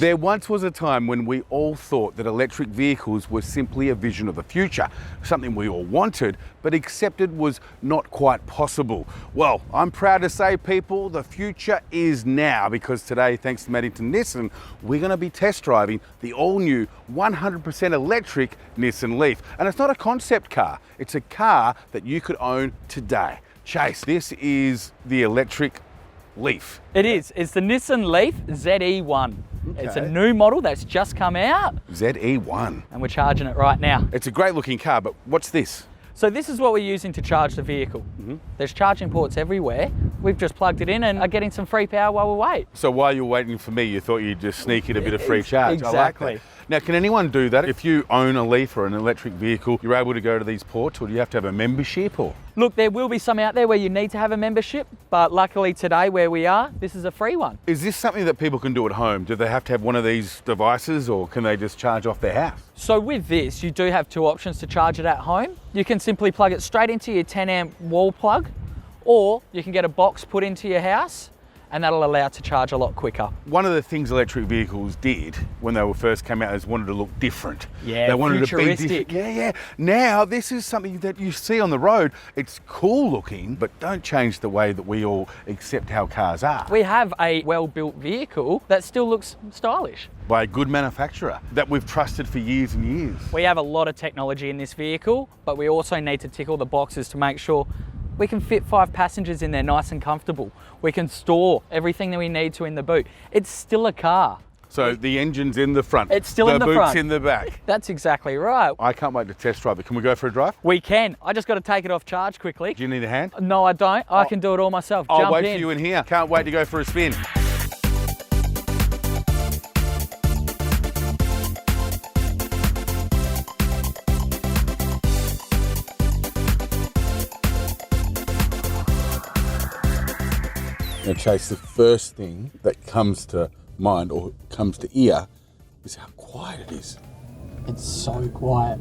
There once was a time when we all thought that electric vehicles were simply a vision of the future, something we all wanted, but accepted was not quite possible. Well, I'm proud to say, people, the future is now, because today, thanks to Maddington Nissan, we're going to be test driving the all-new 100% electric Nissan LEAF. And it's not a concept car, it's a car that you could own today. Chase, this is the electric LEAF. It is. It's the Nissan LEAF ZE1. Okay. It's a new model that's just come out. ZE1. And we're charging it right now. It's a great looking car, but what's this? So this is what we're using to charge the vehicle. There's charging ports everywhere. We've just plugged it in and are getting some free power while we wait. So while you're waiting for me, you thought you'd just sneak in a bit of free charge. Exactly. I like that. Now, can anyone do that? If you own a LEAF or an electric vehicle, you're able to go to these ports, or do you have to have a membership? Or Look, there will be some out there where you need to have a membership, but luckily today where we are, this is a free one. is this something that people can do at home? Do they have to have one of these devices, or can they just charge off their house? So with this, you do have two options to charge it at home. You can simply plug it straight into your 10 amp wall plug, or you can get a box put into your house, and that'll allow it to charge a lot quicker. One of the things electric vehicles did when they were first came out is wanted to look different. Yeah, they wanted futuristic. to be different. Yeah. Now this is something that you see on the road. It's cool looking, but don't change the way that we all accept how cars are. We have a well-built vehicle that still looks stylish. By a good manufacturer that we've trusted for years and years. We have a lot of technology in this vehicle, but we also need to tick all the boxes to make sure we can fit 5 passengers in there nice and comfortable. We can store everything that we need to in the boot. It's still a car. So the engine's in the front. It's still in the front. The boot's in the back. That's exactly right. I can't wait to test drive it. Can we go for a drive? We can. I just got to take it off charge quickly. Do you need a hand? No, I don't. I can do it all myself. I'll Jump wait in. for you in here. Can't wait to go for a spin. Now, Chase, the first thing that comes to mind or comes to ear is how quiet it is. It's so quiet.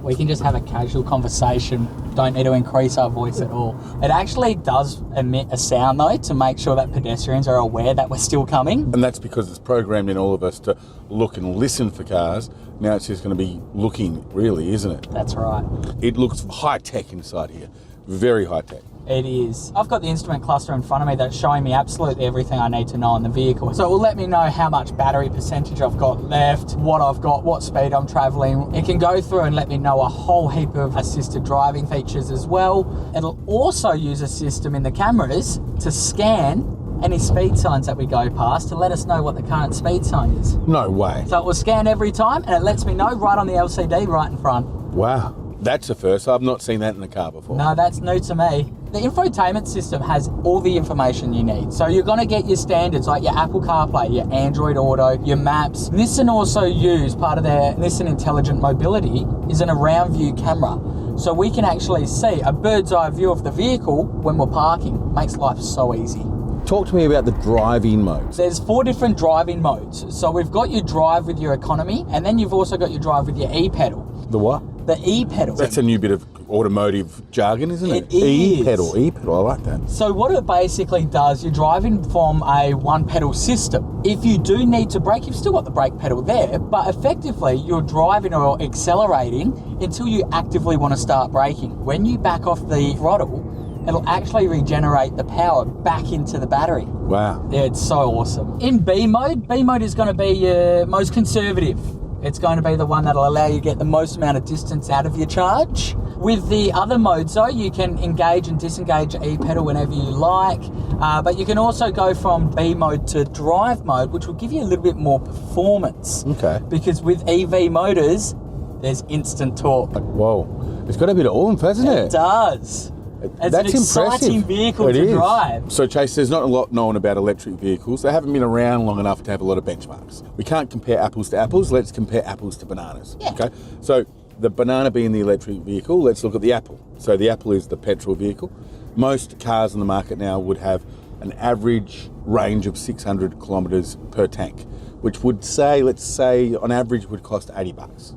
We can just have a casual conversation. Don't need to increase our voice at all. It actually does emit a sound though to make sure that pedestrians are aware that we're still coming. And that's because it's programmed in all of us to look and listen for cars. Now it's just going to be looking, really, isn't it? That's right. It looks high-tech inside here. Very high-tech. It is. I've got the instrument cluster in front of me that's showing me absolutely everything I need to know on the vehicle. So it will let me know how much battery percentage I've got left, what I've got, what speed I'm traveling. It can go through and let me know a whole heap of assisted driving features as well. It'll also use a system in the cameras to scan any speed signs that we go past to let us know what the current speed sign is. No way. So it will scan every time and it lets me know right on the LCD right in front. Wow. That's a first. I've not seen that in a car before. No, that's new to me. The infotainment system has all the information you need. So you're going to get your standards like your Apple CarPlay, your Android Auto, your maps. Nissan also use part of their Nissan Intelligent Mobility is an around view camera. So we can actually see a bird's eye view of the vehicle when we're parking. Makes life so easy. Talk to me about the driving modes. There's 4 different driving modes. So we've got your drive with your economy, and then you've also got your drive with your e-pedal. The what? The e-pedal. That's a new bit of automotive jargon, isn't it? It is. E-pedal, I like that. So what it basically does, you're driving from a one pedal system. If you do need to brake, you've still got the brake pedal there, but effectively you're driving or accelerating until you actively want to start braking. When you back off the throttle, it'll actually regenerate the power back into the battery. Wow. Yeah, it's so awesome. In B mode is going to be your most conservative. It's going to be the one that'll allow you to get the most amount of distance out of your charge. With the other modes though, you can engage and disengage e-pedal whenever you like, but you can also go from B mode to drive mode, which will give you a little bit more performance. Okay. Because with EV motors, there's instant torque. Whoa. It's got a bit of oomph, hasn't it? It does. It's That's an exciting impressive. vehicle It to is. drive. So Chase, there's not a lot known about electric vehicles. They haven't been around long enough to have a lot of benchmarks. We can't compare apples to apples. Let's compare apples to bananas. Yeah. Okay. So the banana being the electric vehicle, let's look at the apple. So the apple is the petrol vehicle. Most cars on the market now would have an average range of 600 kilometres per tank, which would say, let's say on average would cost $80.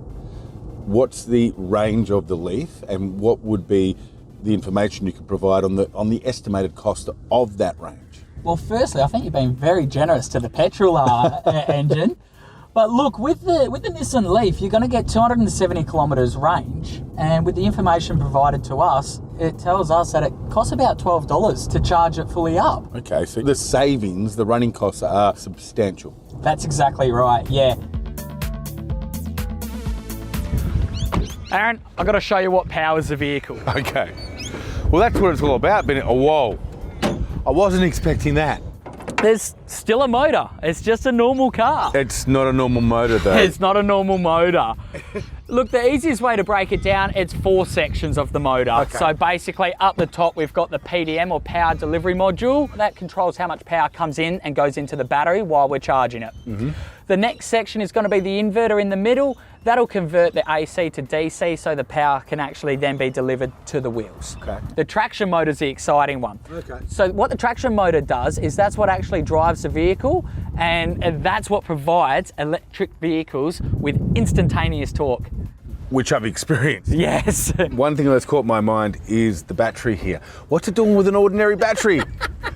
What's the range of the LEAF, and what would be the information you could provide on the estimated cost of that range? Well, firstly, I think you've been very generous to the petrol engine. But look, with the Nissan LEAF, you're going to get 270 kilometres range. And with the information provided to us, it tells us that it costs about $12 to charge it fully up. Okay, so the savings, the running costs are substantial. That's exactly right, yeah. Aaron, I've got to show you what powers the vehicle. Okay. Well, that's what it's all about, but whoa. I wasn't expecting that. There's still a motor. It's just a normal car. It's not a normal motor though. It's not a normal motor. Look, the easiest way to break it down, it's 4 sections of the motor. Okay. So basically up the top, we've got the PDM or power delivery module. That controls how much power comes in and goes into the battery while we're charging it. The next section is going to be the inverter in the middle. That'll convert the AC to DC so the power can actually then be delivered to the wheels. Okay. The traction motor is the exciting one. Okay. So what the traction motor does is that's what actually drives the vehicle, and that's what provides electric vehicles with instantaneous torque. Which I've experienced. Yes. One thing that's caught my mind is the battery here. What's it doing with an ordinary battery?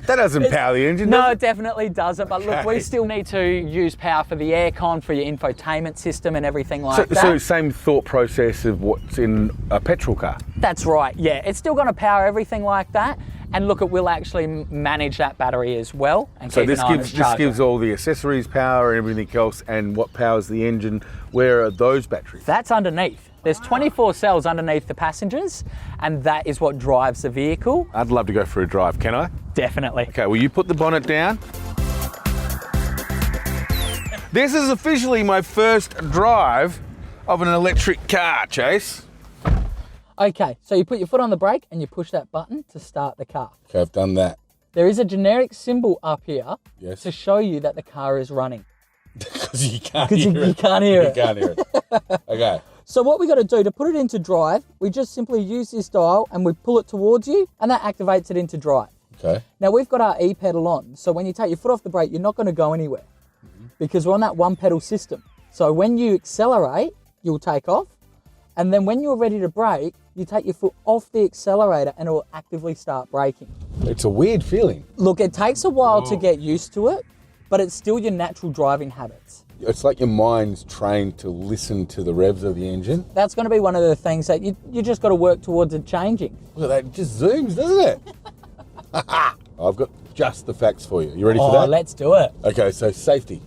That doesn't power the engine, No, does it definitely doesn't. But look, we still need to use power for the aircon, for your infotainment system and everything like that. So same thought process of what's in a petrol car? That's right, yeah. It's still going to power everything like that. And look, it will actually manage that battery as well. And So keep this an eye on its gives charger. all the accessories power and everything else, and what powers the engine. Where are those batteries? That's underneath. There's 24 cells underneath the passengers, and that is what drives the vehicle. I'd love to go for a drive, can I? Definitely. Okay, well you put the bonnet down. This is officially my first drive of an electric car, Chase. Okay, so you put your foot on the brake and you push that button to start the car. Okay, I've done that. There is a generic symbol up here Yes. to show you that the car is running. Because you can't Because you can't hear You it. can't hear it. Okay. So what we got to do to put it into drive, we just simply use this dial and we pull it towards you and that activates it into drive. Okay. Now we've got our e-pedal on, so when you take your foot off the brake, you're not going to go anywhere because we're on that one pedal system. So when you accelerate, you'll take off. And then when you're ready to brake, you take your foot off the accelerator and it will actively start braking. It's a weird feeling. Look, it takes a while to get used to it, but it's still your natural driving habits. It's like your mind's trained to listen to the revs of the engine. That's going to be one of the things that you just got to work towards it changing. Look at that, it just zooms, doesn't it? I've got just the facts for you. You ready for that? Let's do it. Okay, so safety.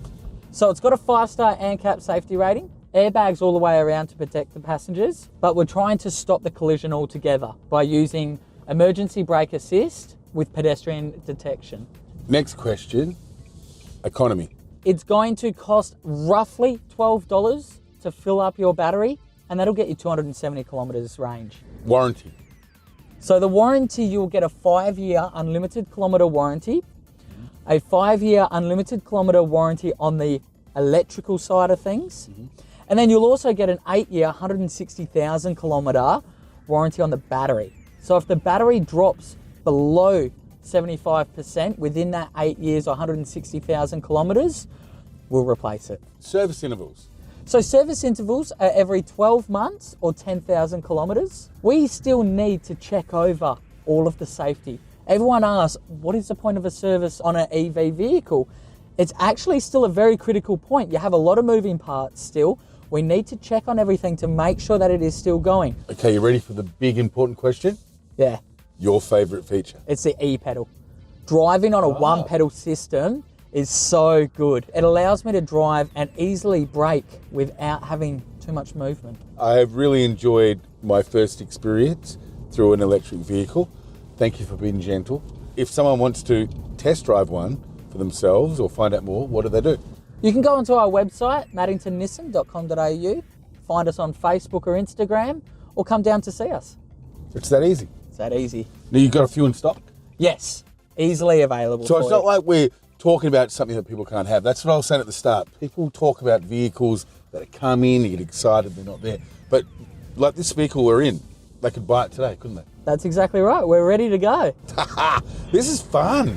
So it's got a 5-star ANCAP safety rating, airbags all the way around to protect the passengers, but we're trying to stop the collision altogether by using emergency brake assist with pedestrian detection. Next question, economy. It's going to cost roughly $12 to fill up your battery, and that'll get you 270 kilometers range. Warranty. So the warranty, you'll get a 5-year unlimited kilometer warranty, a 5-year unlimited kilometer warranty on the electrical side of things, and then you'll also get an 8-year, 160,000 kilometer warranty on the battery. So if the battery drops below 75% within that 8 years or 160,000 kilometers, we'll replace it. Service intervals. So service intervals are every 12 months or 10,000 kilometers. We still need to check over all of the safety. Everyone asks, what is the point of a service on an EV vehicle? It's actually still a very critical point. You have a lot of moving parts still. We need to check on everything to make sure that it is still going. Okay, you ready for the big important question? Yeah, Your favourite feature? it's the e-pedal. Driving on a one pedal system is so good. It allows me to drive and easily brake without having too much movement. I have really enjoyed my first experience through an electric vehicle. Thank you for being gentle. If someone wants to test drive one for themselves or find out more, what do they do? You can go onto our website, maddingtonnissan.com.au, find us on Facebook or Instagram, or come down to see us. It's that easy. It's that easy. Now, you've got a few in stock. Yes, easily available So for it's you. not like we're talking about something that people can't have. That's what I was saying at the start. People talk about vehicles that come in, you get excited, they're not there. But like this vehicle we're in, they could buy it today, couldn't they? That's exactly right. We're ready to go. This is fun.